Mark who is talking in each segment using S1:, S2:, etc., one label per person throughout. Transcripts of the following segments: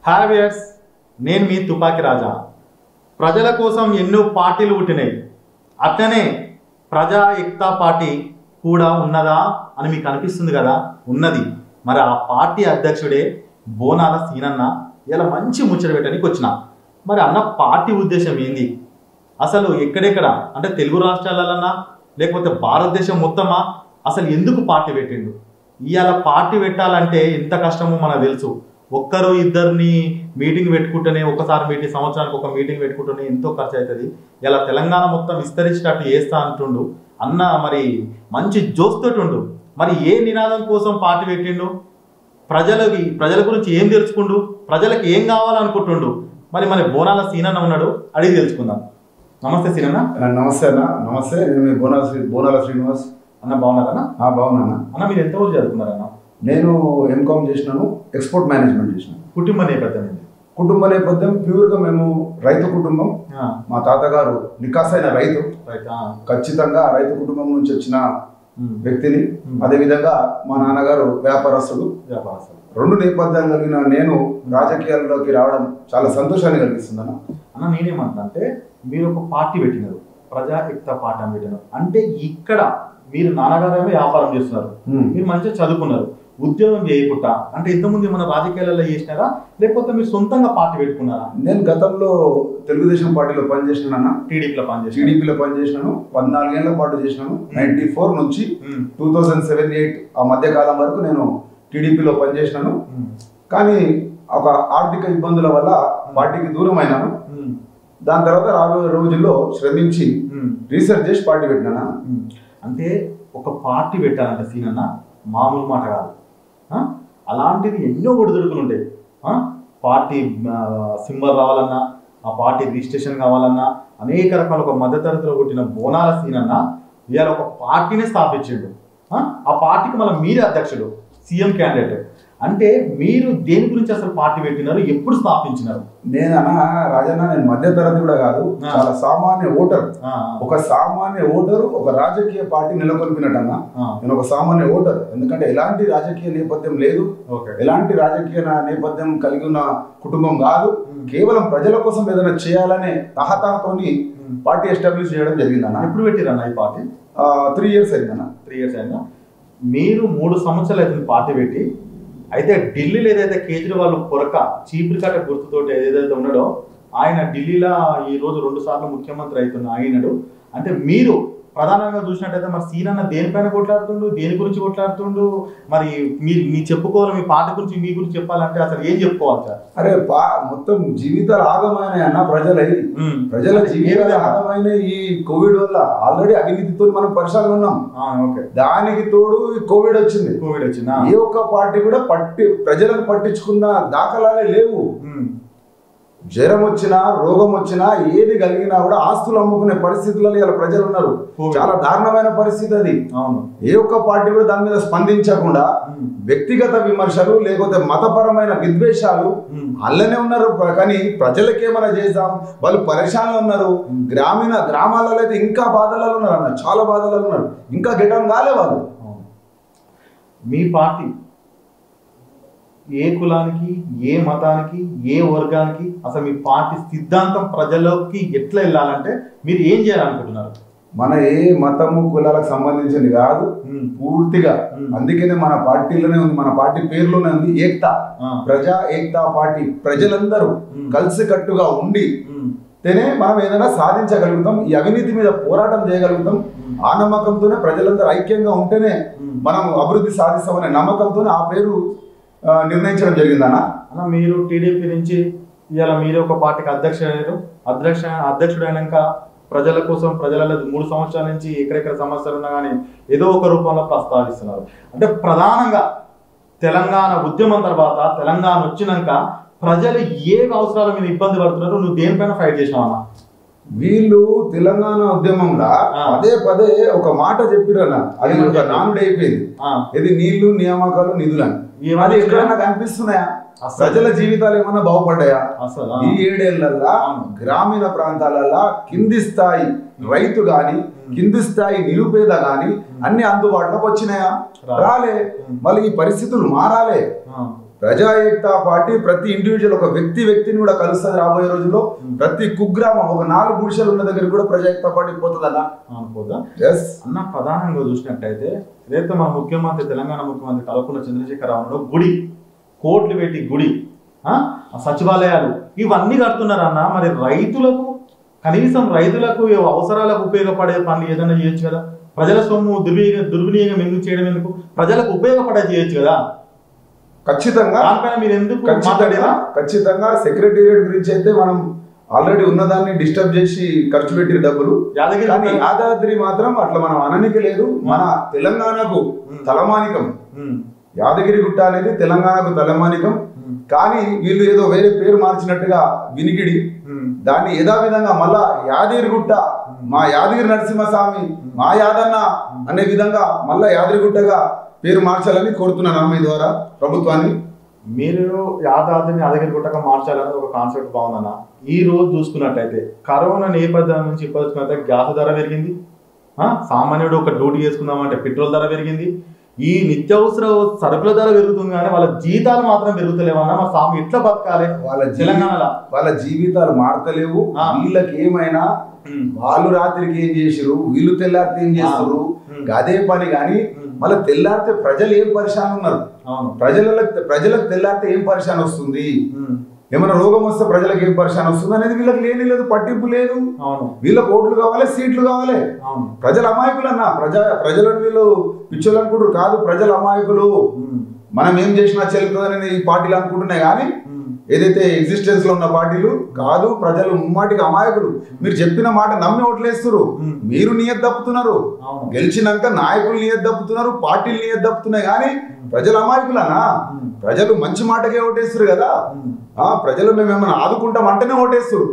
S1: Hi viewers, నేను మీ తుపాకి రాజా. ప్రజల కోసం ఎన్నో పార్టీలు పుట్టినాయి. అట్లనే ప్రజా ఏక్తా పార్టీ కూడా ఉన్నదా అని మీకు అనిపిస్తుంది కదా. ఉన్నది. మరి ఆ పార్టీ అధ్యక్షుడే బోనాల సీనన్న ఇలా మంచి ముచ్చట పెట్టడానికి వచ్చిన. మరి అన్న పార్టీ ఉద్దేశం ఏంది? అసలు ఎక్కడెక్కడ అంటే తెలుగు రాష్ట్రాలన్నా లేకపోతే భారతదేశం మొత్తమా అసలు ఎందుకు పార్టీ పెట్టిండు? ఇవాళ పార్టీ పెట్టాలంటే ఎంత కష్టమో మనకు తెలుసు. ఒక్కరు ఇద్దరిని మీటింగ్ పెట్టుకుంటేనే ఒకసారి మీటింగ్ సంవత్సరానికి ఒక మీటింగ్ పెట్టుకుంటూనే ఎంతో ఖర్చు అవుతుంది. ఇలా తెలంగాణ మొత్తం విస్తరించేటట్టు చేస్తా అంటుండు అన్న. మరి మంచి జోస్తోటి ఉండు. మరి ఏ నినాదం కోసం పార్టీ పెట్టిండు? ప్రజల గురించి ఏం తెలుసుకుండు? ప్రజలకు ఏం కావాలనుకుంటుండు? మరి మన బోనాల సీనన్న ఉన్నాడు, అడిగి తెలుసుకుందాం. నమస్తే సీనన్న.
S2: నమస్తే అన్న. నమస్తే. నేను బోనాల శ్రీనివాస్
S1: అన్న. బాగున్నారన్నా?
S2: బాగున్నా
S1: అన్న. మీరు ఎంతవరకు చదువుకున్నారన్న?
S2: నేను ఎంకామ్ చేసినాను, ఎక్స్పోర్ట్ మేనేజ్మెంట్ చేసినాను.
S1: కుటుంబ నేపథ్యం ఏంటి?
S2: కుటుంబ నేపథ్యం ప్యూర్గా మేము రైతు కుటుంబం. మా తాతగారు నికాసైన రైతు. ఖచ్చితంగా రైతు కుటుంబం నుంచి వచ్చిన వ్యక్తిని. అదేవిధంగా మా నాన్నగారు వ్యాపారస్తుడు. రెండు నేపథ్యాలు కలిగిన నేను రాజకీయాల్లోకి రావడం చాలా సంతోషాన్ని కలిగిస్తుంది అన్న.
S1: అన్న, నేనేమంటున్నా అంటే మీరు ఒక పార్టీ పెట్టినారు, ప్రజా ఏక్తా పార్టీ అని పెట్టినారు. అంటే ఇక్కడ మీరు నాన్నగారు వ్యాపారం చేస్తున్నారు, మీరు మంచిగా చదువుకున్నారు, ఉద్యోగం చేయకుండా అంటే ఇంతకుముందు మన రాజకీయాలలో చేసినారా లేకపోతే మీరు సొంతంగా పార్టీ పెట్టుకున్నారా?
S2: నేను గతంలో తెలుగుదేశం పార్టీలో పనిచేసినాను. టీడీపీలో పనిచేసినాను. 14 ఏళ్ల పాటు చేసినాను. 94 నుంచి 2007-8 ఆ మధ్య కాలం వరకు నేను టీడీపీలో పనిచేసినాను. కానీ ఒక ఆర్థిక ఇబ్బందుల వల్ల పార్టీకి దూరం అయినాను. దాని తర్వాత రాబోయే రోజుల్లో శ్రమించి రీసెర్చ్ చేసి పార్టీ పెట్టినాను.
S1: అంటే ఒక పార్టీ పెట్టాలంటే సీనన్న మామూలు మాట కాదు. అలాంటిది ఎన్నో ఒడిదుడుకులు ఉంటాయి. పార్టీ సింబల్ రావాలన్నా, ఆ పార్టీ రిజిస్ట్రేషన్ కావాలన్నా అనేక రకాల ఒక మధ్యతరగతిలో పుట్టిన బోనాల సీనన్న ఇవాళ ఒక పార్టీని స్థాపించిండు. ఆ పార్టీకి మళ్ళీ మీరే అధ్యక్షుడు, సీఎం క్యాండిడేట్. అంటే మీరు దేని గురించి అసలు పార్టీ పెట్టినారు, ఎప్పుడు స్థాపించినారు?
S2: రాజన్న, నేను మధ్యతరగతి కూడా కాదు, చాలా సామాన్య ఓటర్. ఒక సామాన్య ఓటరు ఒక రాజకీయ పార్టీ నెలకొల్పినట్టన్నా. నేను ఒక సామాన్య ఓటర్. ఎందుకంటే ఎలాంటి రాజకీయ నేపథ్యం లేదు, ఎలాంటి రాజకీయ నేపథ్యం కలిగి ఉన్న కుటుంబం కాదు. కేవలం ప్రజల కోసం ఏదైనా చేయాలనే తహతహతోని పార్టీ ఎస్టాబ్లిష్ చేయడం జరిగిందన్న.
S1: ఎప్పుడు పెట్టిరన్న ఈ పార్టీ?
S2: 3 years అయిందన్న.
S1: 3 years అయిందా? మీరు 3 సంవత్సరాలు అవుతుంది పార్టీ పెట్టి. అయితే ఢిల్లీలో ఏదైతే కేజ్రీవాల్ పొరక చీపురికట్ట గుర్తుతోటి ఏదైతే ఉన్నాడో ఆయన ఢిల్లీలో ఈ రోజు 2 సార్లు ముఖ్యమంత్రి అవుతున్న ఆయనడు. అంటే మీరు ప్రధానంగా చూసినట్టయితే మరి సీనన్న దేనిపైన కొట్లాడుతుండు, దేని గురించి కొట్లాడుతుండు? మరి మీరు చెప్పుకోవాలి, మీ పార్టీ గురించి మీ గురించి చెప్పాలంటే అసలు ఏం చెప్పుకోవాలి సార్?
S2: అరే మొత్తం జీవితాలు ఆగమైన అన్న. ప్రజల జీవితాలు ఆగమైన ఈ కోవిడ్ వల్ల. ఆల్రెడీ అవినీతితో మనం పరిశ్రమలు ఉన్నాం. దానికి తోడు కోవిడ్ వచ్చింది. ఏ ఒక్క పార్టీ కూడా ప్రజలను పట్టించుకున్న దాఖలాలే లేవు. జ్వరం వచ్చినా, రోగం వచ్చినా, ఏది కలిగినా కూడా ఆస్తులు అమ్ముకునే పరిస్థితుల్లో ఇలా ప్రజలు ఉన్నారు. చాలా దారుణమైన పరిస్థితి అది. ఏ ఒక్క పార్టీ కూడా దాని మీద స్పందించకుండా వ్యక్తిగత విమర్శలు లేకపోతే మతపరమైన విద్వేషాలు అల్లనే ఉన్నారు. కానీ ప్రజలకేమైనా చేద్దాం, వాళ్ళు పరేషాన్లు ఉన్నారు. గ్రామాలలో అయితే ఇంకా బాధలలో ఉన్నారు అన్న, చాలా బాధలలో ఉన్నారు. ఇంకా గెటం కాలే వాళ్ళు.
S1: మీ పార్టీ ఏ కులానికి, ఏ మతానికి, ఏ వర్గానికి అసలు మీ పార్టీ సిద్ధాంతం ప్రజల్లోకి ఎట్లా వెళ్ళాలంటే మీరు ఏం చేయాలనుకుంటున్నారు?
S2: మన ఏ మతము కులాలకు సంబంధించింది కాదు పూర్తిగా. అందుకనే మన పార్టీలోనే ఉంది, మన పార్టీ పేరులోనే ఉంది ఏక్తా. ప్రజా ఏక్తా పార్టీ. ప్రజలందరూ కలిసి కట్టుగా ఉండి తేనే మనం ఏదైనా సాధించగలుగుతాం. ఈ అవినీతి మీద పోరాటం చేయగలుగుతాం. ఆ నమ్మకంతోనే ప్రజలందరూ ఐక్యంగా ఉంటేనే మనం అభివృద్ధి సాధిస్తామనే నమ్మకంతోనే ఆ పేరు నిర్ణయించడం జరిగిందన్న.
S1: మీరు టీడీపీ నుంచి ఇవాళ మీరు ఒక పార్టీకి అధ్యక్షుడు అయినాక ప్రజల కోసం ప్రజలలో 3 సంవత్సరాల నుంచి ఎక్కడెక్కడ సమస్యలు ఉన్నా కానీ ఏదో ఒక రూపంలో ప్రస్తావిస్తున్నారు. అంటే ప్రధానంగా తెలంగాణ ఉద్యమం తర్వాత తెలంగాణ వచ్చినాక ప్రజలు ఏ అవసరాల మీద ఇబ్బంది పడుతున్నారు, నువ్వు దేనిపైన ఫైట్ చేసినావన్నా?
S2: వీళ్ళు తెలంగాణ ఉద్యమంలో పదే ఒక మాట చెప్పిరన్న. అది ఒక నానుడు అయిపోయింది. ఇది నీళ్లు, నియామకాలు, నిధులని. అది ఎక్కడైనా కనిపిస్తున్నాయా? ప్రజల జీవితాలు ఏమన్నా బాగుపడ్డాయా? ఈ 7 ఏళ్లలో గ్రామీణ ప్రాంతాలలో కింది స్థాయి రైతు గాని, కింది స్థాయి నిరుపేద గాని అన్ని అందుబాటులోకి వచ్చినాయా? రాలే. మళ్ళీ ఈ పరిస్థితులు మారాలే. ప్రజా ఏకతా పార్టీ ప్రతి ఇండివిజువల్ ఒక వ్యక్తిని కూడా కలుస్తుంది రాబోయే రోజుల్లో. ప్రతి కుగ్రామం ఒక 4 గుడిసెలు ఉన్న దగ్గర కూడా ప్రజా ఏకతా పార్టీ పోతుంది
S1: అన్న. ప్రధానంగా చూసినట్టయితే ఏదైతే మన ముఖ్యమంత్రి తెలంగాణ ముఖ్యమంత్రి కల్వకుంట్ల చంద్రశేఖరరావు గుడి, కోట్లు పెట్టి గుడి, సచివాలయాలు ఇవన్నీ కడుతున్నారన్న. మరి రైతులకు కనీసం రైతులకు అవసరాలకు ఉపయోగపడే పనులు ఏదైనా చేయొచ్చు కదా. ప్రజల సొమ్ము దుర్వినియోగం ఎందుకు చేయడం, ఎందుకు ప్రజలకు ఉపయోగపడే చేయొచ్చు కదా.
S2: ఖచ్చితంగా
S1: దానిపైన మీరు ఎందుకు
S2: ఖచ్చితంగా సెక్రటేరియట్ గురించి అయితే మనం ఆల్రెడీ ఉన్నదాన్ని డిస్టర్బ్ చేసి ఖర్చు పెట్టి డబ్బులు. యాదాద్రి మాత్రం అట్లా మనం అననికి లేదు. మన తెలంగాణకు తలమానికం యాదగిరి గుట్ట అనేది తెలంగాణకు తలమానికం. కానీ వీళ్ళు ఏదో వేరే పేరు మార్చినట్టుగా వినికిడి దాన్ని యథావిధంగా మళ్ళా యాదగిరిగుట్ట, మా యాదగిరి నరసింహస్వామి, మా యాదన్న అనే విధంగా మళ్ళా యాదగిరిగుట్టగా పేరు మార్చాలని కోరుతున్నాను మీ ద్వారా ప్రభుత్వాన్ని.
S1: మీరు యాదాద్రిని యాదగిరిగుట్టగా మార్చాలని ఒక కాన్సెప్ట్ బాగుందన్న. ఈ రోజు చూసుకున్నట్టయితే కరోనా నేపథ్యం నుంచి ఇప్పటికైతే గ్యాస్ ధర పెరిగింది, సామాన్యుడు ఒక డ్యూటీ చేసుకుందామంటే పెట్రోల్ ధర పెరిగింది, ఈ నిత్యావసర సరుకుల ధర పెరుగుతుంది కానీ వాళ్ళ జీతాలు మాత్రం పెరుగుతలేవన్నా. మా సాము ఎట్లా బతకాలి తెలంగాణలో?
S2: వాళ్ళ జీవితాలు మారతలేవు. వీళ్ళకి ఏమైనా వాళ్ళు రాత్రికి ఏం చేసారు, వీళ్ళు తెల్లారితే ఏం చేస్తారు, అదే పని. కానీ మళ్ళీ తెల్లారితే ప్రజలు ఏం పరిశాన్ ఉన్నారు, ప్రజలకు తెల్లారితే ఏం పరిశాన్ వస్తుంది, ఏమైనా రోగం వస్తే ప్రజలకు ఏం పరిశాన్ వస్తుంది అనేది వీళ్ళకి లేని లేదు, పట్టింపు లేదు. వీళ్ళకి ఓట్లు కావాలి, సీట్లు కావాలి. ప్రజల అమాయకులు అన్న. ప్రజలను వీళ్ళు పిచ్చోళ్ళు అనుకుంటారు కాదు, ప్రజల అమాయకులు. మనం ఏం చేసినా చెల్లుతుందని ఈ పార్టీలు అనుకుంటున్నాయి కానీ ఏదైతే ఎగ్జిస్టెన్స్ లో ఉన్న పార్టీలు కాదు. ప్రజలు ముమ్మాటికి అమాయకులు. మీరు చెప్పిన మాట నమ్మి ఓట్లేస్తారు, మీరు నియత్ తప్పుతున్నారు. గెలిచినాక నాయకులు నియత్ తప్పుతున్నారు, పార్టీలు నియత్ తప్పుతున్నాయి కానీ ప్రజలు అమాయకులనా? ప్రజలు మంచి మాటకే ఓటేస్తారు కదా. ప్రజలు మేము ఏమైనా ఆదుకుంటాం అంటేనే ఓటేస్తారు.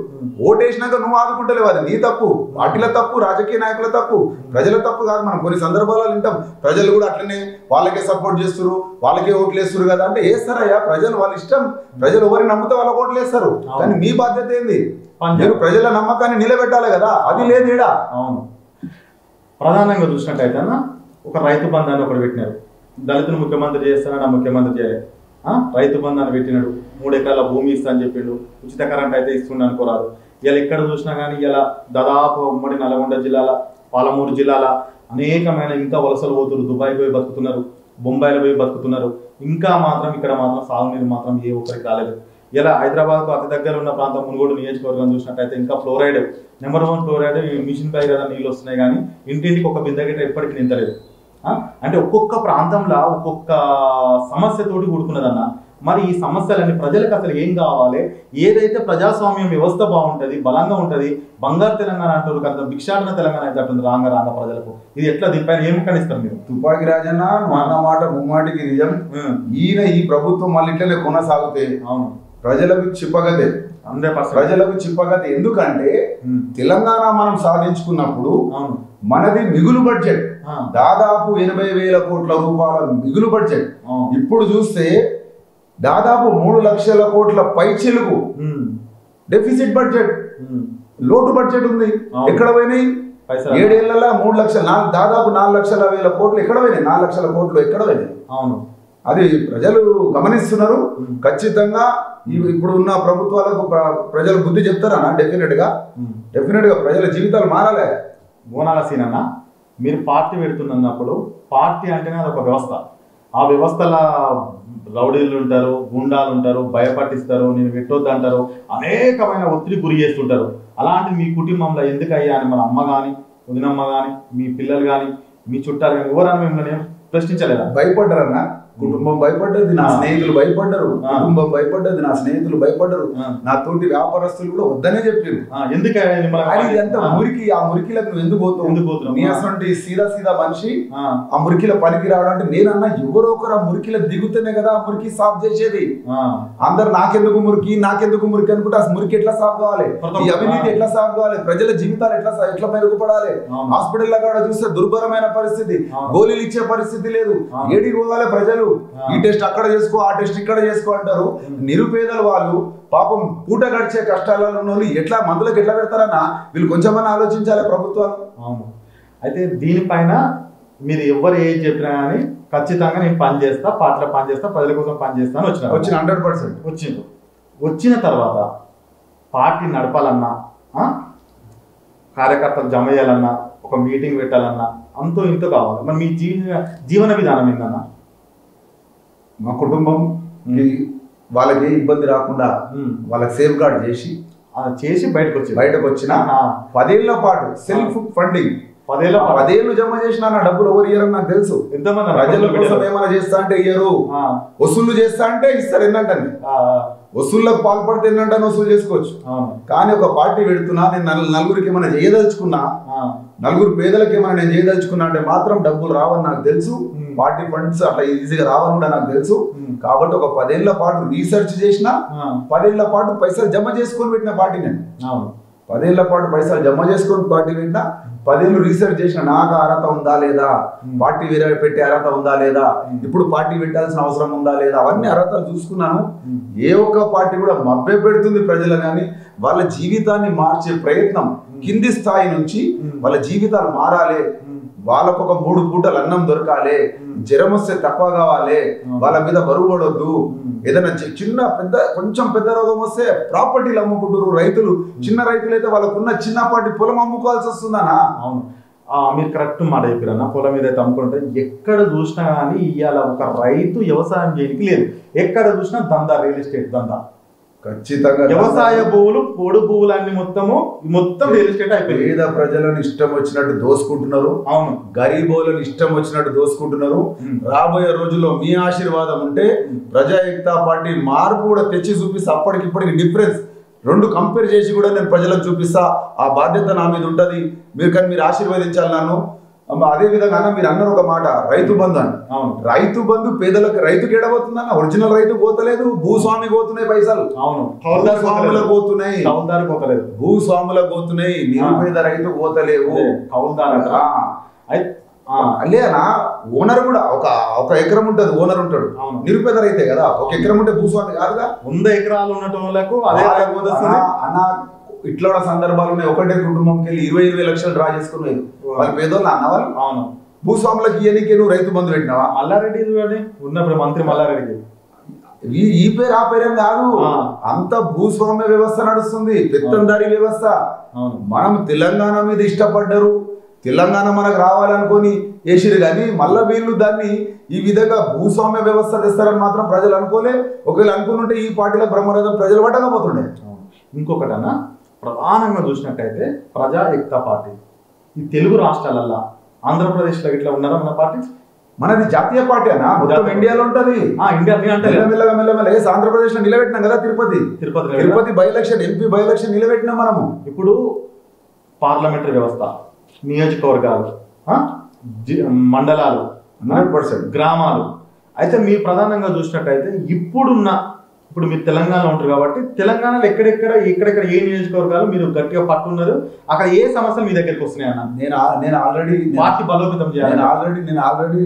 S2: ఓటేసినాక నువ్వు ఆదుకుంటలేవు, అది నీ తప్పు, పార్టీల తప్పు, రాజకీయ నాయకుల తప్పు, ప్రజల తప్పు కాదు. మనం కొన్ని సందర్భాల్లో వింటాం ప్రజలు కూడా అట్లనే వాళ్ళకే సపోర్ట్ చేస్తారు, వాళ్ళకే ఓట్లు వేస్తారు కదా. అంటే వేస్తారయ్యా, ప్రజలు వాళ్ళ ఇష్టం. ప్రజలు ఎవరిని నమ్మితే వాళ్ళ ఓట్లు వేస్తారు. కానీ మీ బాధ్యత ఏంది? మీరు ప్రజల నమ్మకాన్ని నిలబెట్టాలి కదా. అది లేదు ఈడ.
S1: అవును. ప్రధానంగా చూసినట్టయితే ఒక రైతు బంధాన్ని ఒకటి పెట్టినారు. దళితులు ముఖ్యమంత్రి చేస్తానని ఆ ముఖ్యమంత్రి చేయలేదు. రైతు బంధాన్ని పెట్టినాడు. 3 ఎకరాల భూమి ఇస్తా అని చెప్పిండు. ఉచిత కరెంట్ అయితే ఇస్తుండ అనుకోరాదు. ఇలా ఎక్కడ చూసినా కానీ ఇలా దాదాపు ఉమ్మడి నల్గొండ జిల్లాల, పాలమూరు జిల్లాల అనేకమైన ఇంకా వలసలు పోతున్నారు. దుబాయ్ పోయి బతుకుతున్నారు, బొంబాయిలో పోయి బతుకుతున్నారు. ఇంకా మాత్రం ఇక్కడ మాత్రం సాగునీరు మాత్రం ఏ ఒక్కరికి రాలేదు. ఇలా హైదరాబాద్కు అతి దగ్గర ఉన్న ప్రాంతం మునుగోడు నియోజకవర్గం చూసినట్టయితే ఇంకా ఫ్లోరైడ్ నెంబర్ 1 ఫ్లోరైడ్ మిషన్ పై కదా నీళ్ళు వస్తున్నాయి కానీ ఇంటింటికి ఒక బిందె గిట్ట ఎప్పటికీ నింతలేదు. అంటే ఒక్కొక్క ప్రాంతంలో ఒక్కొక్క సమస్యతోటి కూడుకున్నదన్న. మరి ఈ సమస్యలన్నీ ప్రజలకు అసలు ఏం కావాలి? ఏదైతే ప్రజాస్వామ్యం వ్యవస్థ బాగుంటుంది, బలంగా ఉంటుంది, బంగారు తెలంగాణ అంటారు కదా, భిక్షాటన తెలంగాణ అయితే అట్టుంది రాంగ ప్రజలకు. ఇది ఎట్లా దీనిపైన ఏం కనిస్తారు మీరు?
S2: తుపాకి రాజన్న మన మాట ముమ్మాటికి నిజం. ఈయన ఈ ప్రభుత్వం మళ్ళీ ఇట్లనే కొనసాగితే అవును ప్రజలకు చిప్పగతే, ప్రజలకు చిప్పగతే. ఎందుకంటే తెలంగాణ మనం సాధించుకున్నప్పుడు మనది మిగులు బడ్జెట్ దాదాపు 80,000 కోట్ల రూపాయల మిగులు బడ్జెట్. ఇప్పుడు చూస్తే దాదాపు 3 లక్షల కోట్ల పైచిలుకు డెఫిసిట్ బడ్జెట్, లోటు బడ్జెట్ ఉంది. ఎక్కడ పోయినాయి? 7 ఏళ్లలో 3 లక్షల దాదాపు 4,00,000 కోట్లు ఎక్కడ పోయినాయి? 4 లక్షల కోట్లు ఎక్కడ పోయినాయి? అవును, అది ప్రజలు గమనిస్తున్నారు. ఖచ్చితంగా ఇప్పుడు ఉన్న ప్రభుత్వాలకు ప్రజలు బుద్ధి చెప్తారన్నా. డెఫినెట్ గా ప్రజల జీవితాలు మారాలి.
S1: బోనాల సీన్ అన్న, మీరు పార్టీ పెడుతున్నప్పుడు పార్టీ అంటేనే అది ఒక వ్యవస్థ. ఆ వ్యవస్థల రౌడీలు ఉంటారు, గుండాలు ఉంటారు, భయపట్టిస్తారు, నేను పెట్టొద్దు అంటారు, అనేకమైన ఒత్తిడి గురి చేస్తుంటారు. అలాంటి మీ కుటుంబంలో ఎందుకయ్యా అని మన అమ్మ కానీ, వదినమ్మ కానీ, మీ పిల్లలు కానీ, మీ చుట్టాలు కానీ ఎవరైనా మిమ్మల్ని ప్రశ్నించలేదా?
S2: భయపడ్డారన్నా? కుటుంబం భయపడ్డది, నా స్నేహితులు భయపడ్డారు. కుటుంబం భయపడ్డది, నా స్నేహితులు భయపడ్డారు. నా తోటి వ్యాపారస్తులు కూడా వద్దనే చెప్పారు. ఎందుకంటే మురికి, ఆ మురికిలకు నువ్వు ఎందుకు పోతావు? నీ అసలు సీదా మనిషి ఆ మురికిల పనికి రావడం అంటే నేనన్నా ఎవరో ఒకరు ఆ మురికిల దిగుతేనే కదా ఆ మురికి సాఫ్ చేసేది. అందరు నాకెందుకు మురికి అనుకుంటే ఆ మురికి ఎట్లా సాఫ్ కావాలి? ఈ అవినీతి ఎట్లా సాఫ్ కావాలి? ప్రజల జీవితాలు ఎట్లా మెరుగుపడాలి? హాస్పిటల్ కూడా చూస్తే దుర్భరమైన పరిస్థితి, గోళీలు ఇచ్చే పరిస్థితి లేదు. ఏడికి పోవాలి ప్రజలు? ఈ టెస్ట్ అక్కడ చేసుకో, ఆ టెస్ట్ ఇక్కడ చేసుకో అంటారు. నిరుపేదలు వాళ్ళు పాపం పూట గడిచే కష్టాలలో ఉన్న వాళ్ళు ఎట్లా మందులకు ఎట్లా పెడతారన్నా వీళ్ళు కొంచెమన్నా ఆలోచించాలి ప్రభుత్వాలు.
S1: అవును. అయితే దీనిపైన మీరు ఎవరు ఏం చెప్పినా కానీ ఖచ్చితంగా నేను పని చేస్తా, పార్టీలో పని చేస్తా, ప్రజల కోసం పని చేస్తా అని
S2: వచ్చిన 100%
S1: వచ్చిన తర్వాత పార్టీ నడపాలన్నా, కార్యకర్తలు జమ చేయాలన్నా, ఒక మీటింగ్ పెట్టాలన్నా అంతో ఇంతో కావాలి. మరి మీ జీవన విధానం ఏంటన్నా?
S2: మా కుటుంబం వాళ్ళకి ఇబ్బంది రాకుండా వాళ్ళకి సేఫ్ గార్డ్ చేసి బయటకు వచ్చిన 10 ఏళ్ల పాటు సెల్ఫ్ ఫండింగ్ 10 ఏళ్ళు జమ చేసిన డబ్బులు ఎవరు ఇయ్యరని నాకు తెలుసు. ప్రజల కోసం ఏమైనా చేస్తా అంటే ఇయ్యరు, వసూళ్లు చేస్తా అంటే ఇస్తారు. ఏంటంటే వసూళ్ళకు పాల్పడితే ఏంటంటే వసూలు చేసుకోవచ్చు. కానీ ఒక పార్టీ పెడుతున్నా, నేను నలుగురికి ఏమైనా చేయదలుచుకున్నా, నలుగురు పేదలకు ఏమైనా నేను చేయదలుచుకున్నా అంటే మాత్రం డబ్బులు రావని నాకు తెలుసు. పార్టీ ఫండ్స్ అట్లా ఈజీగా రావని కూడా నాకు తెలుసు. కాబట్టి ఒక 10 ఏళ్ల పాటు రీసెర్చ్ చేసిన, 10 ఏళ్ల పాటు పైసలు జమ చేసుకొని పెట్టిన పార్టీ నేను. 10 ఏళ్ల పాటు పైసలు జమ చేసుకొని పార్టీ పెట్టినా, 10 ఏళ్ళు రీసెర్చ్ చేసిన నాకు అర్హత ఉందా లేదా, పార్టీ వేరే పెట్టే అర్హత ఉందా లేదా, ఇప్పుడు పార్టీ పెట్టాల్సిన అవసరం ఉందా లేదా, అవన్నీ అర్హతలు చూసుకున్నాను. ఏ ఒక్క పార్టీ కూడా మభ్య పెడుతుంది ప్రజలు కానీ వాళ్ళ జీవితాన్ని మార్చే ప్రయత్నం కింది స్థాయి నుంచి వాళ్ళ జీవితాలు మారాలి, వాళ్ళకు ఒక 3 పూటలు అన్నం దొరకాలి, జ్వరం వస్తే తక్కువ కావాలి, వాళ్ళ మీద బరువు పడొద్దు, ఏదైనా కొంచెం పెద్ద రోగం వస్తే ప్రాపర్టీలు అమ్ముకుంటారు రైతులు. చిన్న రైతులు అయితే వాళ్ళకున్న చిన్నపాటి పొలం అమ్ముకోవాల్సి వస్తుందనా?
S1: అవును, మీరు కరెక్ట్ మాట చెప్పారన్న. పొలం మీద అయితే అమ్ముకుంటే ఎక్కడ చూసినా కానీ ఇవాళ ఒక రైతు వ్యవసాయం చేయడానికి లేదు. ఎక్కడ చూసినా దందా, రియల్ ఎస్టేట్ దందా.
S2: ఖచ్చితంగా
S1: వ్యవసాయ భూములు, పొడు భూములన్నీ మొత్తం రియల్ ఎస్టేట్ అయిపోయింది.
S2: పేద ప్రజలను ఇష్టం వచ్చినట్టు దోసుకుంటున్నారు.
S1: అవును,
S2: గరీబోలను ఇష్టం వచ్చినట్టు దోసుకుంటున్నారు. రాబోయే రోజుల్లో మీ ఆశీర్వాదం ఉంటే ప్రజాయుక్త పార్టీ మార్పు కూడా తెచ్చి చూపిస్తా. అప్పటికిప్పటికి డిఫరెన్స్ 2 కంపేర్ చేసి కూడా నేను ప్రజలకు చూపిస్తా. ఆ బాధ్యత నా మీద ఉంటది. మీరు ఆశీర్వదించాలి నన్ను. అదే విధంగా అన్న మీరు అన్నారు ఒక మాట, రైతు బంధు అని. రైతు బంధు పేదలకు, రైతుకి ఎడబోతుందన్న. ఒరిజినల్ రైతు పోతలేదు, భూస్వామి పోతున్నాయి పైసలు.
S1: అవును,
S2: భూస్వాములకు పోతున్నాయి, భూస్వాములకు పోతున్నాయి, నిరుపేద రైతు పోతలేవు. లేనా ఓనర్ కూడా ఒక ఎకరం ఉంటది, ఓనర్ ఉంటాడు, నిరుపేద రైతే కదా. 1 ఎకరం ఉంటే భూస్వామి కాదుగా.
S1: 100 ఎకరాలు ఉన్నట్టు
S2: అన్న ఇట్లా సందర్భాలు ఉన్నాయి. ఒకటే కుటుంబంకి వెళ్ళి 20 లక్షలు డ్రా చేసుకున్నారు వాళ్ళు పేదోళ్ళు అన్నవాళ్ళు.
S1: అవును,
S2: భూస్వాములకు ఇయనికి నువ్వు రైతు బంధు పెట్టినావా?
S1: మల్లారెడ్డి ఉన్నప్పుడు మంత్రి మల్లారెడ్డి
S2: ఈ పేరు ఆ పేరేం కాదు, అంత భూస్వామ్య వ్యవస్థ నడుస్తుంది, పెత్తందారీ వ్యవస్థ. మనం తెలంగాణ మీద ఇష్టపడ్డారు, తెలంగాణ మనకు రావాలనుకొని వేసిరు కానీ మళ్ళా వీళ్ళు దాన్ని ఈ విధంగా భూస్వామ్య వ్యవస్థ తెస్తారని మాత్రం ప్రజలు అనుకోలే. ఒకవేళ అనుకుంటుంటే ఈ పార్టీలో బ్రహ్మరథం ప్రజలు పట్టకపోతుండే.
S1: ఇంకొకటి అన్న, ప్రధానంగా చూసినట్టయితే ప్రజాయుక్త పార్టీ ఈ తెలుగు రాష్ట్రాలల్లో, ఆంధ్రప్రదేశ్లో ఇట్లా ఉన్నారా మన పార్టీ?
S2: మనది జాతీయ పార్టీ అన్న, మొత్తం ఇండియాలో ఉంటది. మెల్లమెల్లగా ఆంధ్రప్రదేశ్ లో నిలబెట్టినాం కదా. Tirupati by election, MP by election నిలబెట్టినాం మనము.
S1: ఇప్పుడు పార్లమెంటరీ వ్యవస్థ, నియోజకవర్గాలు, మండలాలు,
S2: 100%
S1: గ్రామాలు. అయితే మీరు ప్రధానంగా చూసినట్టయితే ఇప్పుడు మీరు తెలంగాణలో ఉంటారు కాబట్టి తెలంగాణలో ఎక్కడెక్కడ ఏ నియోజకవర్గాలు మీరు గట్టిగా పట్టున్నారు, అక్కడ ఏ సమస్యలు మీ దగ్గరికి వస్తున్నాయన్న?
S2: నేను ఆల్రెడీ
S1: పార్టీ బలోపేతం చేయాలి.
S2: నేను ఆల్రెడీ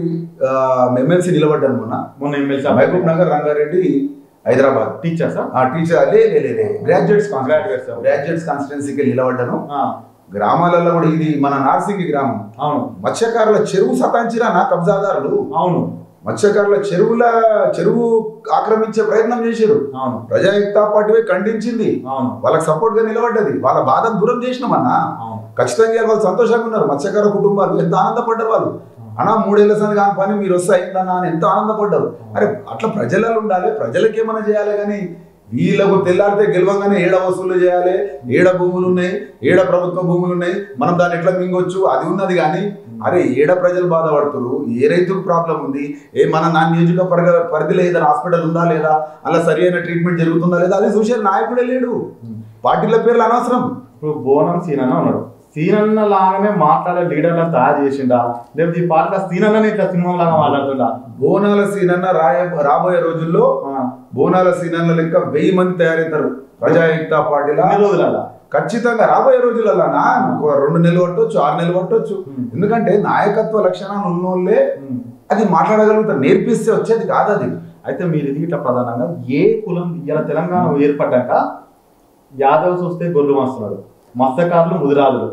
S2: ఎమ్మెల్సీ నిలబడ్డాను. మొన్న MLC Mahabubnagar, Rangareddy, Hyderabad.
S1: Teachers
S2: graduates కాన్స్టిట్యున్సీకి నిలబడ్డాను. గ్రామాలలో కూడా ఇది మన నార్సింగి గ్రామం.
S1: అవును,
S2: మత్స్యకారుల చెరువు సతాంచిరా నా కబ్జాదారులు.
S1: అవును,
S2: మత్స్యకారుల చెరువు ఆక్రమించే ప్రయత్నం చేశారు. ప్రజాయుక్త పార్టీ ఖండించింది, వాళ్ళకి సపోర్ట్ గా నిలబడ్డది. వాళ్ళ బాధను దూరం చేసినామన్నా. ఖచ్చితంగా వాళ్ళు సంతోషంగా ఉన్నారు. మత్స్యకార కుటుంబాలు ఎంత ఆనందపడ్డారు వాళ్ళు. అన్నా 3 ఏళ్ల సంది కాని పని మీరు వస్తే అయిందన్నా అని ఎంత ఆనందపడ్డారు. అరే అట్లా ప్రజలలో ఉండాలి, ప్రజలకి ఏమైనా చేయాలి. కానీ వీళ్ళకు తెల్లారితే గెలవంగానే ఏడ వసూలు చేయాలి, ఏడ భూములు ఉన్నాయి, ఏడ ప్రభుత్వ భూములు ఉన్నాయి, మనం దాన్ని ఎట్లా మింగొచ్చు, అది ఉన్నది. కానీ అరే ఏడ ప్రజలు బాధపడుతున్నారు, ఏ రైతుకు ప్రాబ్లం ఉంది, నా నియోజకవర్గ పరిధిలో ఏదైనా హాస్పిటల్ ఉందా లేదా, అలా సరి అయిన ట్రీట్మెంట్ జరుగుతుందా లేదా, అది చూసే నాయకుడే లేడు. పార్టీల పేర్లు అనవసరం.
S1: ఇప్పుడు బోనం సీనన్న ఉన్నాడు, సీనన్న లాగానే మాట్లాడే లీడర్లను తయారు చేసిండా, లేకపోతే ఈ పార్టీలో సీనన్నని ఇట్లా సింహం లాగా మాట్లాడుతుండా?
S2: బోనాల సీనన్న రాబోయే రోజుల్లో బోనాల సీనన్న లెక్క 1000 మంది తయారవుతారు ప్రజాయుక్త పార్టీలో. ఖచ్చితంగా రాబోయే రోజులలో 2 నెలలు పట్టొచ్చు, 6 నెలలు పట్టొచ్చు. ఎందుకంటే నాయకత్వ లక్షణాలు ఉన్నోళ్ళే అది మాట్లాడగలుగుతారు. నేర్పిస్తే వచ్చేది కాదు అది.
S1: అయితే మీరు ఇది ఇట్లా ప్రధానంగా ఏ కులం ఇలా తెలంగాణ ఏర్పడ్డాక యాదవ్స్ వస్తే గొర్రెలు మాస్తున్నారు, మత్స్యకారులు ముదిరాజులు,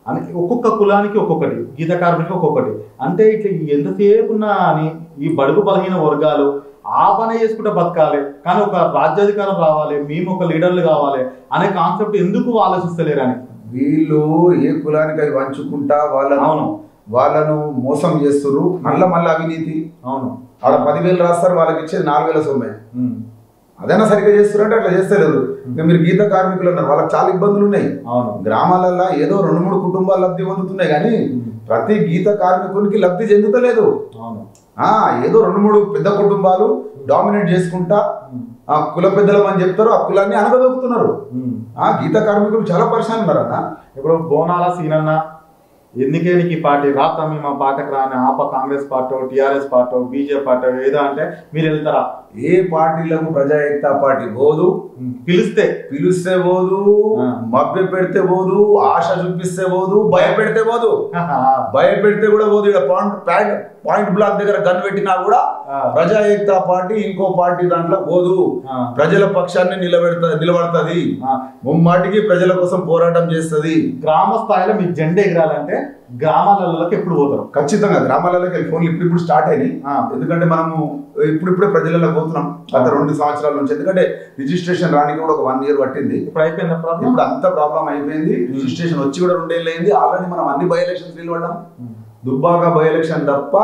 S1: అని ఒక్కొక్క కులానికి ఒక్కొక్కటి, గీత కార్మికులకు ఒక్కొక్కటి. అంటే ఇట్లా ఎంతసేపు ఉన్నా అని ఈ బడుగు బలహీన వర్గాలు ఆ పని చేసుకుంటే బతకాలి, కానీ ఒక రాజ్యాధికారం రావాలి, మేము ఒక లీడర్లు కావాలి అనే కాన్సెప్ట్ ఎందుకు ఆలోచిస్తలేరని.
S2: వీళ్ళు ఏ కులానికి అవి వంచుకుంటా వాళ్ళను మోసం చేస్తున్నారు. మళ్ళీ అవినీతి.
S1: అవును,
S2: ఆడ 10,000 రాస్తారు, వాళ్ళకి ఇచ్చేది 4,000 సొమ్మే. అదైనా సరిగ్గా చేస్తున్నారంటే అట్లా చేస్తలేదు. మీరు గీత కార్మికులు అన్నారు, వాళ్ళకి చాలా ఇబ్బందులు ఉన్నాయి. గ్రామాలలో ఏదో 2-3 కుటుంబాలు లబ్ధి పొందుతున్నాయి, కానీ ప్రతి గీత కార్మికునికి లబ్ధి చెందుతలేదు. ఏదో 2-3 పెద్ద కుటుంబాలు డామినేట్ చేసుకుంటా ఆ కుల పెద్దలం అని చెప్తారు, ఆ కులాన్ని అనగదొక్కుతున్నారు. గీత కార్మికులు చాలా పరిశాన్ ఉన్నారు అన్న.
S1: ఇప్పుడు బోనాల సీనన్న ఎందుకే నీకు ఈ పార్టీ రాత మా పాటకు రాని ఆప Congress party, TRS party, BJP party ఏదో అంటే మీరు వెళ్తారా?
S2: ఏ పార్టీలకు ప్రజా ఏకతా పార్టీ పోదు. పిలిస్తే పోదు, మభ్య పెడితే పోదు, ఆశ చూపిస్తే పోదు, భయపెడితే పోదు. భయపెడితే కూడా పోదు. ఇక్కడ పాయింట్ బ్లాక్ దగ్గర గన్ పెట్టినా కూడా ప్రజా ఏకతా పార్టీ ఇంకో పార్టీ దాంట్లో పోదు. ప్రజల పక్షాన్ని నిలబడుతుంది, ముమ్మాటికి ప్రజల కోసం పోరాటం చేస్తుంది.
S1: గ్రామ స్థాయిలో మీ జెండా ఎగరాలంటే గ్రామాలలోకి ఎప్పుడు పోతారు?
S2: ఖచ్చితంగా గ్రామాలలోకి ఫోన్లు ఇప్పుడు స్టార్ట్ అయినాయి. ఎందుకంటే మనము ఇప్పుడిప్పుడే ప్రజలలో పోతున్నాం గత 2 సంవత్సరాల నుంచి. ఎందుకంటే రిజిస్ట్రేషన్ రానికి కూడా ఒక 1 year పట్టింది.
S1: ఇప్పుడు అయిపోయింది,
S2: ఇప్పుడు అంత ప్రాబ్లం అయిపోయింది. రిజిస్ట్రేషన్ వచ్చి కూడా 2 ఏళ్ళు అయింది. ఆల్రెడీ మనం అన్ని బై ఎలక్షన్స్ నిలబడ్డాం. దుబ్బాక బై ఎలక్షన్ తప్ప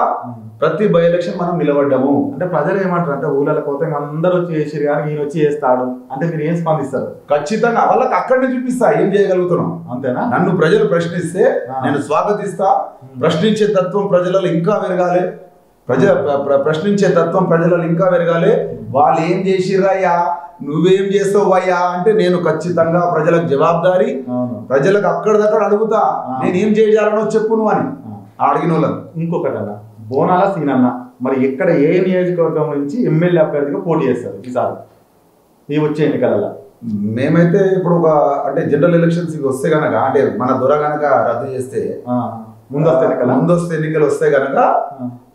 S2: ప్రతి బై ఎలక్షన్ మనం నిలబడ్డాము.
S1: అంటే ప్రజలు ఏమంటారు అంటే ఊళ్ళలో పోతే అందరూ వచ్చి చేసిరు కానీ ఈయన వచ్చి చేస్తాడు అంటే మీరు ఏం స్పందిస్తారు?
S2: ఖచ్చితంగా వాళ్ళకి అక్కడనే చూపిస్తా ఏం చేయగలుగుతున్నాం.
S1: అంతేనా?
S2: నన్ను ప్రజలు ప్రశ్నిస్తే నేను స్వాగతిస్తా. ప్రశ్నించే తత్వం ప్రజలలో ఇంకా పెరగాలి. ప్రశ్నించే తత్వం ప్రజలలో ఇంకా పెరగాలి. వాళ్ళు ఏం చేసిర్రయ్యా, నువ్వేం చేస్తావు అయ్యా అంటే నేను ఖచ్చితంగా ప్రజలకు జవాబుదారీ. ప్రజలకు అక్కడిదక్కడ అడుగుతా, నేనేం చేయాలనో చెప్పు నువ్వు అని అడిగిన వాళ్ళని.
S1: ఇంకొకటి అన్న, బోనాల సీనన్న మరి ఎక్కడ ఏ నియోజకవర్గం నుంచి ఎమ్మెల్యే అభ్యర్థిగా పోటీ చేస్తారు ఈసారి ఈ వచ్చే ఎన్నికలలో?
S2: మేమైతే ఇప్పుడు అంటే జనరల్ ఎలక్షన్స్ వస్తే గనక, అంటే మన దొర గనక రద్దు చేస్తే ముందస్తు ఎన్నికలు వస్తే గనక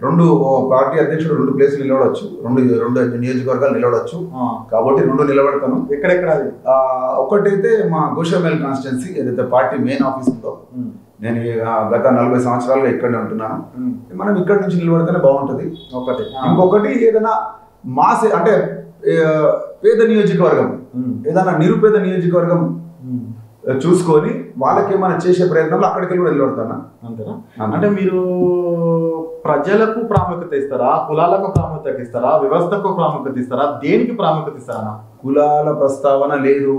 S2: 2 పార్టీ అధ్యక్షుడు 2 ప్లేసులు నిలబడవచ్చు, 2 నియోజకవర్గాలు నిలబడవచ్చు. కాబట్టి 2 నిలబడతాను.
S1: ఎక్కడెక్కడ?
S2: ఒకటైతే మా గోషామేల్ కాన్స్టిట్యున్సీ ఏదైతే పార్టీ మెయిన్ ఆఫీస్ ఉందో, నేను గత 40 సంవత్సరాలుగా ఇక్కడనే ఉంటున్నాను. మనం ఇక్కడ నుంచి నిలబడితేనే బాగుంటుంది. ఇంకొకటి ఏదైనా అంటే పేద నియోజకవర్గం, ఏదైనా నిరుపేద నియోజకవర్గం చూసుకొని వాళ్ళకి ఏమైనా చేసే ప్రయత్నంలో అక్కడికి కూడా నిలబడతాను.
S1: అంతేనా? అంటే మీరు ప్రజలకు ప్రాముఖ్యత ఇస్తారా, కులాలకు ప్రాముఖ్యత ఇస్తారా, వ్యవస్థకు ప్రాముఖ్యత ఇస్తారా, దేనికి ప్రాముఖ్యత ఇస్తారా?
S2: కులాల ప్రస్తావన లేదు.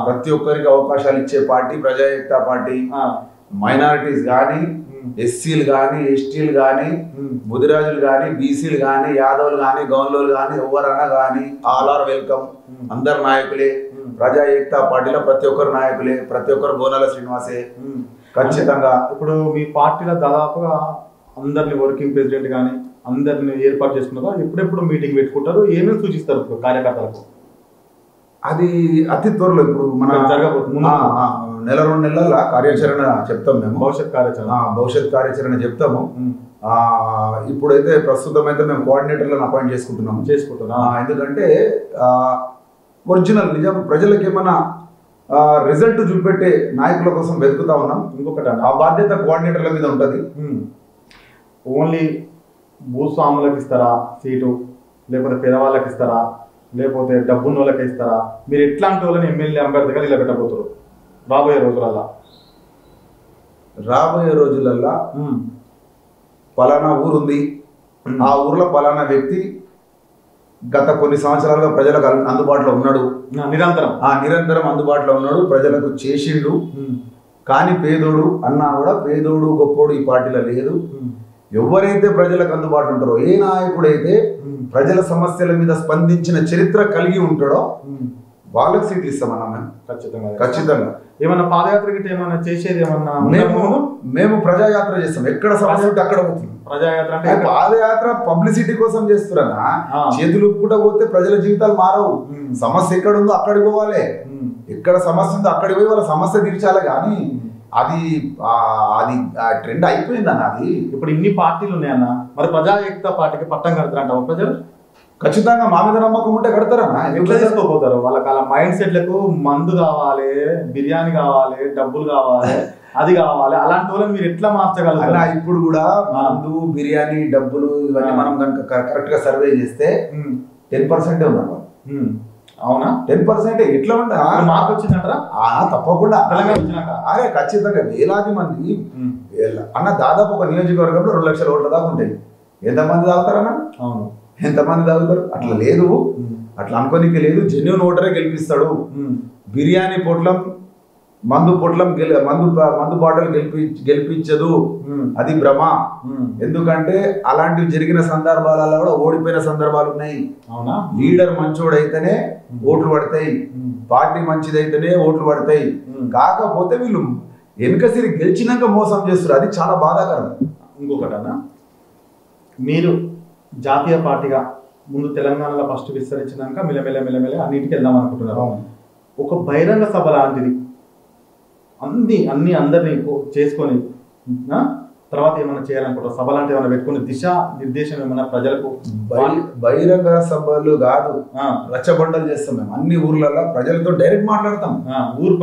S2: ప్రతి ఒక్కరికి అవకాశాలు ఇచ్చే పార్టీ ప్రజా ఏకతా పార్టీ. మైనారిటీస్ కానీ, ఎస్సీలు కానీ, ఎస్టీలు కానీ, ముదిరాజులు కానీ, బీసీలు కానీ, యాదవులు కానీ, గౌన్లోలు కానీ, ఎవరైనా కానీ ఆల్ ఆర్ వెల్కమ్. అందరు నాయకులే. ప్రజా ఏకతా పార్టీలో ప్రతి ఒక్కరు నాయకులే, ప్రతి ఒక్కరు బోనాల శ్రీనివాసే. ఖచ్చితంగా
S1: ఇప్పుడు మీ పార్టీలో దాదాపుగా అందరిని వర్కింగ్ ప్రెసిడెంట్ కానీ అందరిని ఏర్పాటు చేసుకున్నారా? ఎప్పుడెప్పుడు మీటింగ్ పెట్టుకుంటారు? ఏమేమి సూచిస్తారు కార్యకర్తలకు?
S2: అది అతి త్వరలో ఇప్పుడు మన జరగబోతుంది. 1-2 నెలల కార్యాచరణ చెప్తాం మేము. భవిష్యత్ కార్యాచరణ చెప్తాము. ఇప్పుడైతే ప్రస్తుతం అయితే మేము కోఆర్డినేటర్లను అపాయింట్ చేసుకుంటున్నాం. ఎందుకంటే ఒరిజినల్ నిజం ప్రజలకు ఏమైనా రిజల్ట్ చూపెట్టే నాయకుల కోసం వెతుకుతా ఉన్నాం. ఇంకొకటి ఆ బాధ్యత కోఆర్డినేటర్ల మీద ఉంటుంది.
S1: ఓన్లీ భూస్వాములకు ఇస్తారా సీటు, లేకపోతే పేదవాళ్ళకి ఇస్తారా, లేకపోతే డబ్బున్న వాళ్ళకి ఇస్తారా? మీరు ఎట్లాంటి వాళ్ళని ఎమ్మెల్యే అభ్యర్థిగా నిలబెట్టబోతున్నారు రాబోయే రోజులల్లా?
S2: పలానా ఊరు ఉంది, ఆ ఊర్లో పలానా వ్యక్తి గత కొన్ని సంవత్సరాలుగా ప్రజలకు అందుబాటులో ఉన్నాడు, నిరంతరం అందుబాటులో ఉన్నాడు, ప్రజలకు చేసిండు. కానీ పేదోడు అన్నా కూడా పేదోడు గొప్పోడు ఈ పార్టీలో లేదు. ఎవరైతే ప్రజలకు అందుబాటులో ఉంటారో, ఏ నాయకుడైతే ప్రజల సమస్యల మీద స్పందించిన చరిత్ర కలిగి ఉంటాడో వాళ్ళకి సీట్లు ఇస్తామన్నా మేము. ఖచ్చితంగా.
S1: ఏమన్నా పాదయాత్ర గిట్ట ఏమన్నా చేసేది ఏమన్నా?
S2: మేము ప్రజాయాత్ర చేస్తాం. ఎక్కడ సమస్య ఉంటే అక్కడ పోతుంది.
S1: ప్రజాయాత్ర అంటే
S2: పాదయాత్ర పబ్లిసిటీ కోసం చేస్తున్నా. చేతులు కూడా పోతే ప్రజల జీవితాలు మారవు. సమస్య ఎక్కడ ఉందో అక్కడికి పోవాలి. ఎక్కడ సమస్య ఉందో అక్కడికి పోయి వాళ్ళ సమస్య తీర్చాలి. కానీ అది ట్రెండ్ అయిపోయింది అన్న. అది
S1: ఇప్పుడు ఇన్ని పార్టీలు ఉన్నాయన్న, మరి ప్రజా ఏకతా పార్టీకి పట్టం కడతారంటావు ప్రజలు?
S2: ఖచ్చితంగా మా మీద నమ్మకం ఉంటే కడతారా?
S1: ఎట్లా తీసుకోపోతారు? వాళ్ళకి అలా మైండ్ సెట్లకు మందు కావాలి, బిర్యానీ కావాలి, డబ్బులు కావాలి, అది కావాలి. అలాంటి వాళ్ళని మీరు ఎట్లా మార్చగలరు?
S2: ఇప్పుడు కూడా మందు, బిర్యానీ, డబ్బులు ఇవన్నీ మనం కనుక కరెక్ట్ గా సర్వే చేస్తే 10% ఉన్నారు.
S1: అవునా?
S2: 10% ఎట్లా ఉందా?
S1: మార్పు వచ్చిందంటారా?
S2: తప్పకుండా.
S1: తెలంగాణ వచ్చినాక
S2: అరే ఖచ్చితంగా వేలాది మంది అన్న, దాదాపు ఒక నియోజకవర్గంలో 2 లక్షల ఓట్ల దాకా ఉంటాయి. ఎంతమంది తాగుతారన్న?
S1: అవును,
S2: ఎంతమంది తాగుతారు? అట్లా లేదు, అట్లా అనుకోనికి లేదు. జెన్యూన్ ఓటరే గెలిపిస్తాడు. బిర్యానీ పొట్లం, మందు పొట్లం మందు బాటలు గెలిపించదు, అది భ్రమ. ఎందుకంటే అలాంటివి జరిగిన సందర్భాలలో కూడా ఓడిపోయిన సందర్భాలు ఉన్నాయి. లీడర్ మంచోడైతేనే ఓట్లు పడతాయి, పార్టీ మంచిదైతేనే ఓట్లు పడతాయి. కాకపోతే వీళ్ళు వెనుకసిరి గెలిచినాక మోసం చేస్తారు, అది చాలా బాధాకరం.
S1: ఇంకొకటన్నా, మీరు జాతీయ పార్టీగా ముందు తెలంగాణలో ఫస్ట్ విస్తరించినాక మెల్లమెల్ల అన్నింటికి వెళ్దాం అనుకుంటున్నారు. ఒక బహిరంగ సభ లాంటిది అందరినీ చేసుకొని తర్వాత ఏమైనా చేయాలనుకుంటారు? సభ లాంటి ఏమైనా పెట్టుకుని దిశ నిర్దేశం ఏమైనా ప్రజలకు?
S2: బహిరంగ సభలు కాదు, రచ్చబండలు చేస్తాం మేము. అన్ని ఊర్లలో ప్రజలతో డైరెక్ట్ మాట్లాడతాం. ఊరు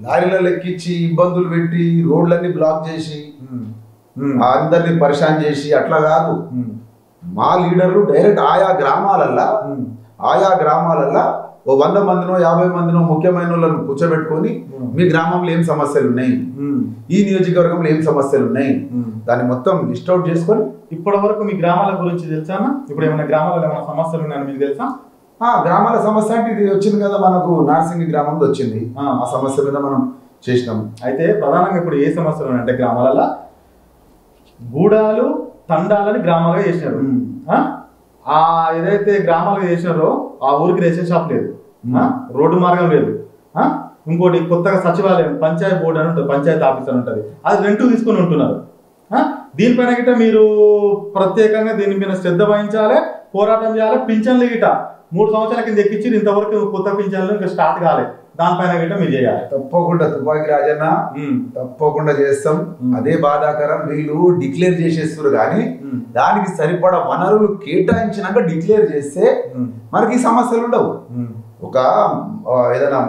S2: లారీలలో ఎక్కించి ఇబ్బందులు పెట్టి రోడ్లన్నీ బ్లాక్ చేసి అందరినీ పరిశాన్ చేసి అట్లా కాదు. మా లీడర్లు డైరెక్ట్ ఆయా గ్రామాలల్లో ఓ 100 మందినో 50 మందినో ముఖ్యమైన వాళ్ళను కూర్చోబెట్టుకొని మీ గ్రామంలో ఏం సమస్యలు ఉన్నాయి, ఈ నియోజకవర్గంలో ఏం సమస్యలు ఉన్నాయి, దాన్ని మొత్తం లిస్ట్ అవుట్ చేసుకొని.
S1: ఇప్పటి వరకు మీ గ్రామాల గురించి తెలుసా? ఇప్పుడు ఏమైనా గ్రామాలలో ఏమైనా సమస్యలు ఉన్నాయని మీకు తెలుసా?
S2: గ్రామాల సమస్య అంటే ఇది వచ్చింది కదా మనకు, నార్సింగి గ్రామంలో వచ్చింది. ఆ సమస్య మీద మనం చేసినాం.
S1: అయితే ప్రధానంగా ఇప్పుడు ఏ సమస్యలు ఉన్నాయంటే గ్రామాలలో గూడాలు, తండాలని గ్రామాలుగా చేసినారు. ఏదైతే గ్రామాలుగా చేసినారో ఆ ఊరికి రేషన్ షాప్ లేదు, రోడ్డు మార్గం లేదు. ఇంకోటి కొత్తగా సచివాలయం, పంచాయతీ బోర్డు అని ఉంటుంది, పంచాయతీ ఆఫీస్ అని ఉంటుంది, అది రెంట్ తీసుకొని ఉంటున్నారు. దీనిపైన గిట్ట మీరు ప్రత్యేకంగా దీని మీద శ్రద్ధ వహించాలి, పోరాటం చేయాలి. పింఛన్లు గిట్ట 3 సంవత్సరాల కింద ఎక్కించి ఇంతవరకు కొత్త పింఛన్లు ఇంకా స్టార్ట్ కాలేదు, దానిపైన గిట్ట మీరు చేయాలి.
S2: తప్పకుండా తుపాకి రాజన్న, తప్పకుండా చేస్తాం. అదే బాధాకరం, వీళ్ళు డిక్లేర్ చేసేస్తారు కానీ దానికి సరిపడా వనరులు కేటాయించినాక డిక్లేర్ చేస్తే మనకి సమస్యలు ఉండవు. ఒక ఏదైనా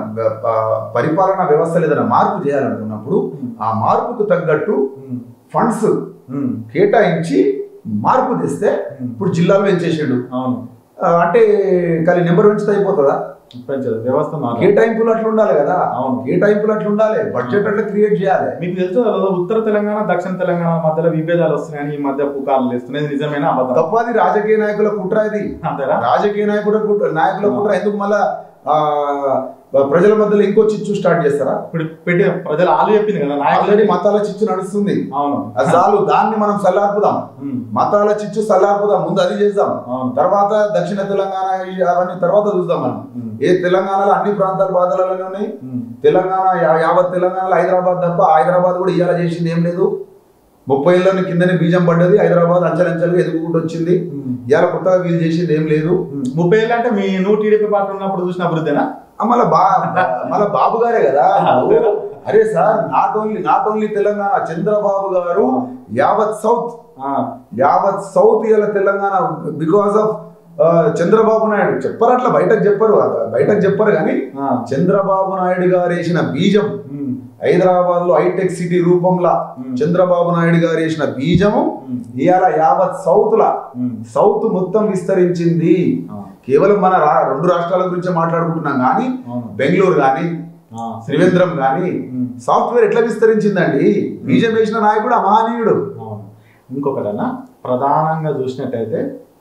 S2: పరిపాలనా వ్యవస్థలు ఏదైనా మార్పు చేయాలనుకున్నప్పుడు ఆ మార్పుకు తగ్గట్టు ఫండ్స్ కేటాయించి మార్పు తెస్తే, ఇప్పుడు జిల్లాలో ఏం చేసాడు అంటే కానీ నెంబర్ పెంచితే అయిపోతుందా?
S1: వ్యవస్థ
S2: కేటాయింపులు అట్లా ఉండాలి కదా. అవును, కేటాయింపులు అట్లా ఉండాలి, బడ్జెట్ అట్లా క్రియేట్ చేయాలి.
S1: మీకు తెలుసు ఉత్తర తెలంగాణ దక్షిణ తెలంగాణ మధ్యలో విభేదాలు వస్తున్నాయని ఈ మధ్య పుకార్లు వేస్తున్నాయి, నిజమేనా అబద్ధం?
S2: తప్ప, అది రాజకీయ నాయకుల కుట్ర. ఇది రాజకీయ నాయకుల కుట్ర. ఎందుకు మళ్ళా ప్రజల మధ్యలో ఇంకో చిచ్చు స్టార్ట్ చేస్తారా?
S1: ఇప్పుడు పెట్టి ప్రజలు ఆలు చెప్పింది కదా,
S2: ఆల్రెడీ మతాల చిచ్చు నడుస్తుంది.
S1: అవును,
S2: చాలు, దాన్ని మనం సల్లార్పుదాం. మతాల చిచ్చు సల్లార్పుదాం, ముందు అది చేద్దాం, తర్వాత దక్షిణ తెలంగాణ అవన్నీ తర్వాత చూద్దాం. మనం తెలంగాణలో అన్ని ప్రాంతాల బాధలలోనే ఉన్నాయి. తెలంగాణ యావత్ తెలంగాణలో హైదరాబాద్ తప్ప, హైదరాబాద్ కూడా ఇవాళ చేసింది ఏం లేదు. 30 ఏళ్ళని కిందనే బీజం పడ్డది, హైదరాబాద్ అంచెలంచెలుగా ఎదుగుకుంటూ వచ్చింది. ఇవాళ కొత్తగా వీళ్ళు చేసింది ఏం లేదు.
S1: 30 ఏళ్ళు అంటే మీ టీడీపీ పార్టీ ఉన్నప్పుడు చూసిన అభివృద్ధినా?
S2: మళ్ళీ బాబు గారే కదా. అరే sir, not only Telangana, Chandrababu గారు యావత్ సౌత్ ఇలా తెలంగాణ బికాస్ ఆఫ్ చంద్రబాబు నాయుడు. చెప్పరు అట్లా, బయటకు చెప్పరు కానీ చంద్రబాబు నాయుడు గారు వేసిన బీజం, హైదరాబాద్ లో హైటెక్ సిటీ రూపంలో చంద్రబాబు నాయుడు గారు వేసిన బీజము ఇవాళ యావత్ సౌత్ మొత్తం విస్తరించింది. కేవలం మన 2 రాష్ట్రాల గురించి మాట్లాడుకుంటున్నాం కానీ బెంగళూరు కానీ త్రివేంద్రం కానీ సాఫ్ట్వేర్ ఎట్లా విస్తరించిందండి. బీజం వేసిన నాయకుడు అమహనీయుడు.
S1: ఇంకొకటన్నా, ప్రధానంగా చూసినట్టయితే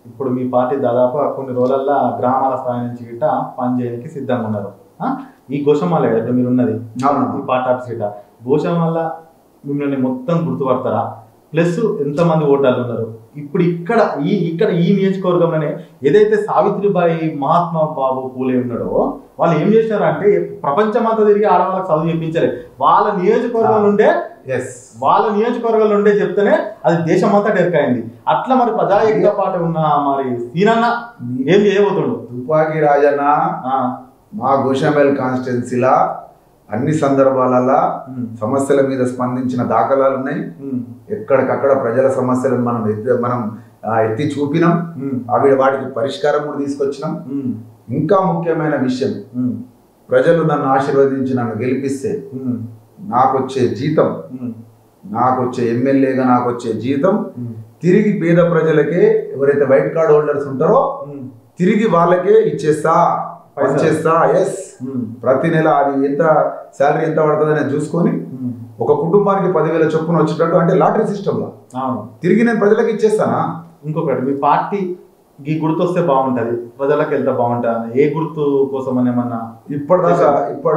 S1: ఇప్పుడు మీ పార్టీ దాదాపు కొన్ని రోజుల్లో గ్రామాల స్థాయి నుంచి గిట్ట పనిచేయడానికి సిద్ధంగా ఉన్నారు. ఈ గోషమాల ఇప్పుడు మీరు ఉన్నది ఈ పార్టీ ఆఫీస్ గిట్ట, గోషమాల మిమ్మల్ని మొత్తం గుర్తుపడతారా? ప్లస్ ఎంతమంది ఓటర్లు ఉన్నారు? ఇప్పుడు ఇక్కడ ఈ నియోజకవర్గంలోనే ఏదైతే సావిత్రిబాయి మహాత్మా బాబు పూలే ఉన్నాడో వాళ్ళు ఏం చేశారంటే ప్రపంచమంతా తిరిగి ఆడవాళ్ళకి చదువు చెప్పించలేదు. వాళ్ళ నియోజకవర్గం నుండే చెప్తేనే అది దేశమంతా డెరకైంది. అట్లా మరి ప్రజాయుక్త పాట ఉన్న మరి సీనన్న ఏం చేయబోతుండు?
S2: తుపాకి రాజన్న మా గోషామేల్ కాన్స్టిట్యున్సీలా అన్ని సందర్భాలలో సమస్యల మీద స్పందించిన దాఖలాలు ఉన్నాయి. ఎక్కడికక్కడ ప్రజల సమస్యలను మనం ఎత్తి చూపినాం. అవి వాటికి పరిష్కారం కూడా తీసుకొచ్చినాం. ఇంకా ముఖ్యమైన విషయం, ప్రజలు నన్ను ఆశీర్వదించి నన్ను గెలిపిస్తే నాకు వచ్చే జీతం, నాకు వచ్చే ఎమ్మెల్యేగా నాకు వచ్చే జీతం తిరిగి పేద ప్రజలకే, ఎవరైతే వైట్ కార్డ్ హోల్డర్స్ ఉంటారో తిరిగి వాళ్ళకే ఇచ్చేస్తా, పనిచేస్తా. ఎస్, ప్రతి నెల అది ఎంత శాలరీ ఎంత పడుతుంది అనేది చూసుకొని ఒక కుటుంబానికి 10,000 చొప్పున వచ్చేటట్టు, అంటే లాటరీ సిస్టంలో తిరిగి నేను ప్రజలకు ఇచ్చేస్తానా.
S1: ఇంకొకటి, మీ పార్టీ ఈ గుర్తు వస్తే బాగుంటది, ప్రజలకు వెళ్తే బాగుంటుంది, ఏ గుర్తు కోసం అని ఏమన్నా?
S2: ఇప్పటి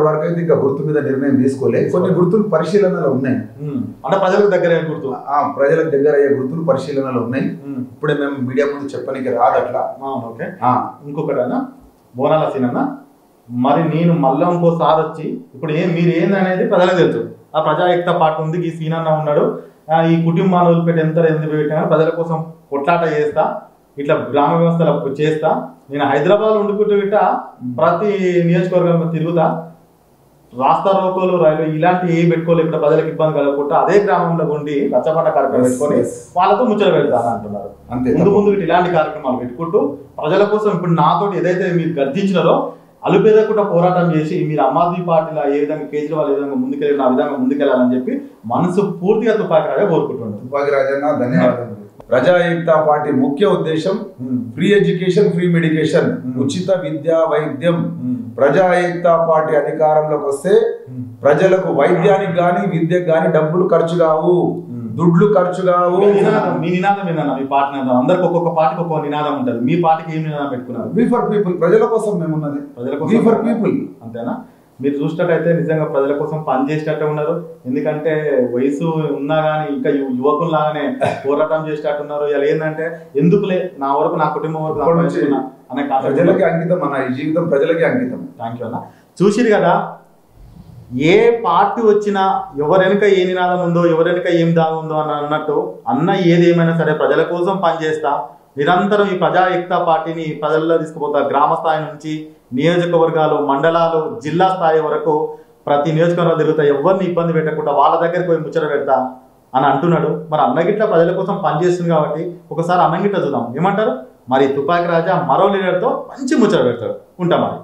S2: వరకు అయితే ఇంకా గుర్తు మీద నిర్ణయం తీసుకోలేదు. కొన్ని గుర్తులు పరిశీలనలో ఉన్నాయి,
S1: అంటే ప్రజలకు దగ్గర అయ్యే గుర్తు,
S2: ప్రజలకు దగ్గర అయ్యే గుర్తులు పరిశీలనలో ఉన్నాయి. ఇప్పుడే మేము మీడియా ముందు చెప్పడానికి రాదు అట్లా.
S1: ఓకే. ఇంకొకటి అన్న, బోనాల సీన్ అన్న, మరి నేను మళ్ళీ ఇంకోసారి వచ్చి ఇప్పుడు మీరు ఏందనేది ప్రజలకు తెలుసు. ఆ ప్రజాయుక్త పార్టీ ఉంది, ఈ సీన్ అన్న ఉన్నాడు, ఈ కుటుంబాన్ని వదిలిపెట్టి ఎంత ఎందుకు పెట్టినా ప్రజల కోసం కొట్లాట చేస్తా, ఇట్లా గ్రామ వ్యవస్థలు చేస్తా, నేను హైదరాబాద్ వండుకుంటూ ఇట్ట ప్రతి నియోజకవర్గంలో తిరుగుతా, రాస్తా రోకోలు, రైలు ఇలాంటి ఏ పెట్టుకోలేదు, ఇక్కడ ప్రజలకు ఇబ్బంది కలగకుండా అదే గ్రామంలో ఉండి రచ్చబండ కార్యక్రమం పెట్టుకొని వాళ్ళతో ముచ్చట పెడతాను అంటున్నారు. ముందు ఇలాంటి కార్యక్రమాలు పెట్టుకుంటూ ప్రజల కోసం ఇప్పుడు నాతోటి ఏదైతే మీరు గర్జించినారో అలుపేదకుండా పోరాటం చేసి మీరు ఆమ్ ఆద్మీ పార్టీలో ఏ విధంగా కేజ్రీవాల్ ఏ విధంగా ముందుకెళ్ళి ఆ విధంగా ముందుకెళ్ళాలని చెప్పి మనసు పూర్తిగా తుపాకి రాజా కోరుకుంటున్నాను.
S2: తుపాకి రాజన్న ధన్యవాదాలు. ప్రజాయుక్త పార్టీ ముఖ్య ఉద్దేశం ఫ్రీ ఎడ్యుకేషన్, ఫ్రీ మెడికేషన్, ఉచిత విద్య, వైద్యం. ప్రజాయుక్త పార్టీ అధికారంలోకి వస్తే ప్రజలకు వైద్యానికి గాని విద్యకు గాని డబ్బులు ఖర్చు కావు, దుడ్లు ఖర్చు కావు.
S1: మీ నినాదం ఏందన్నా? మీ పార్టీ నినాదం, అందరికి ఒక్కొక్క పార్టీకి ఒక్కొక్క నినాదం ఉంటుంది. మీ పార్టీకి ఏం నినాదం పెట్టుకున్నారు?
S2: వి ఫర్ పీపుల్, ప్రజల కోసం మేమున్నది,
S1: ప్రజల కోసం,
S2: వి ఫర్ పీపుల్.
S1: అంతేనా? మీరు చూసినట్టయితే నిజంగా ప్రజల కోసం పనిచేసేటట్టు ఉన్నారు. ఎందుకంటే వయసు ఉన్నా కానీ ఇంకా యువకుల్లాగానే పోరాటం చేసేటట్టున్నారు. ఇలా ఏంటంటే ఎందుకులే నా వరకు, నా కుటుంబం వరకు అనే
S2: ప్రజలకి అంకితం, మన ఈ జీవితం ప్రజలకి అంకితం.
S1: థ్యాంక్ యూ అన్న. చూసిరు కదా, ఏ పార్టీ వచ్చినా ఎవరెనక ఏ నినాదం ఉందో, ఎవరెనక ఏం దాగి ఉందో అని అన్నట్టు అన్న ఏది ఏమైనా సరే ప్రజల కోసం పనిచేస్తా, నిరంతరం ఈ ప్రజాయుక్త పార్టీని ప్రజల్లో తీసుకుపోతా. గ్రామ స్థాయి నుంచి నియోజకవర్గాలు, మండలాలు, జిల్లా స్థాయి వరకు ప్రతి నియోజకవర్గాలు తిరుగుతా, ఎవరిని ఇబ్బంది పెట్టకుండా వాళ్ళ దగ్గరికి పోయి ముచ్చట పెడతా అని అంటున్నాడు. మరి అన్నగిట్ల ప్రజల కోసం పనిచేస్తుంది కాబట్టి ఒకసారి అన్నగిట్ల చూద్దాం, ఏమంటారు? మరి తుపాకి రాజా మరో లీడర్తో మంచి ముచ్చట పెడతాడు. ఉంటా మరి.